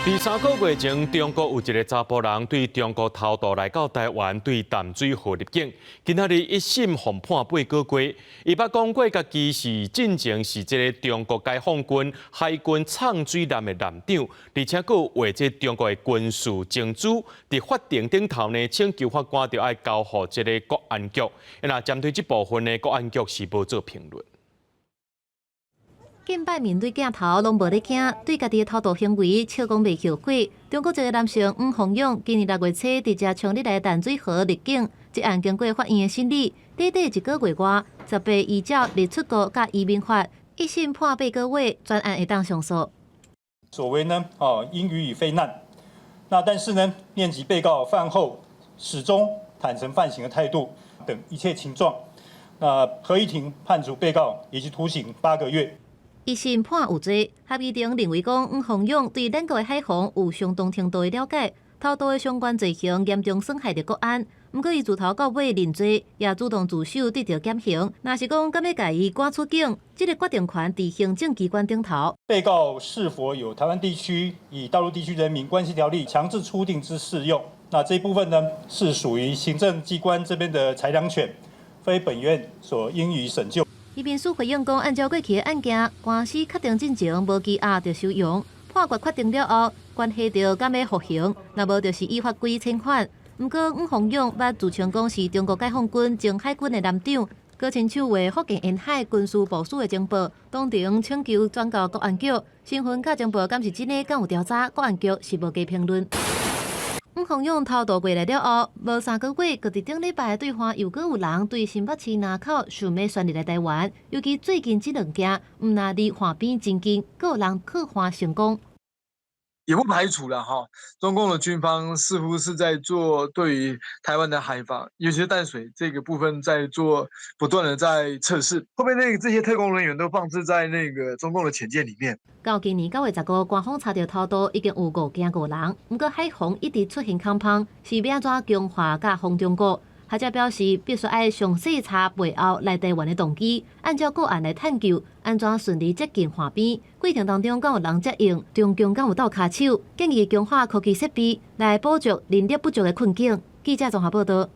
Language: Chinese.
第3个月前，中国有一个查甫人对中国偷渡来到台湾，对淡水河入境。今仔日一审被判8个月。伊捌讲过，家己是进前是这个中国解放军海军唱水艦的艦长，而且佫有为这中国的军事证书。伫法庭顶头呢，请求法官就要交予这个国安局。那针对这部分呢，国安局是无做评论。 近摆面对镜头，拢无咧惊，对家己的偷渡行为笑讲袂后悔。中国一个男性黄宏勇，今年6月初伫只冲入来淡水河入境，这案经过法院的审理，短短1个月外，18依照列出国甲移民法，一审判8个月，专案会当上诉。所谓呢，应予以非难。那但是呢，念及被告犯后始终坦诚犯行的态度等一切情状，那合议庭判处被告以及徒刑8个月。 一审判有罪，合议庭认为讲黄宏勇对咱国的海防有相当程度的了解，偷渡的相关罪行严重损害着国安。不过伊自头到尾认罪，也主动自首得到减刑。若是讲敢要甲伊赶出境，这个决定权伫行政机关顶头。被告是否有台湾地区以大陆地区人民关系条例强制出境之适用？那这一部分呢，是属于行政机关这边的裁量权，非本院所应予审究。 伊辩诉回应讲，按照过去的案件，官司确定进前无期后就收容，判决确定了后，关系到敢要服刑，若无就是依法规遣返。不过，黄宏勇捌自称讲是中国解放军前海军的舰长，搁亲手为福建沿海军事部署的情报，当庭请求转交国安局，身份甲情报敢是真的，敢有调查，国安局是无加评论。 黄宏勇偷渡过来了后，无3个月，就伫顶礼拜对话又搁有人对新北市南口想要选入来台湾，尤其最近这2件，毋那离岸边真近，搁有人靠岸成功。 也不排除了哈，中共的军方似乎是在做对于台湾的海防，尤其是淡水这个部分，在做不断的在测试。后面这些特工人员都放置在那个中共的潜舰里面。到今年9月10号，官方查到偷渡已经有5件5人，不过海防一直出现空碰，是要安怎强化甲防中国？学者表示，必须要详细查背后来台湾的动机，按照个案来探究，安怎顺利接近岸边。过程当中，敢有人接应，中共敢有斗骹手，建议强化科技设备来补足人力不足的困境。记者综合报道。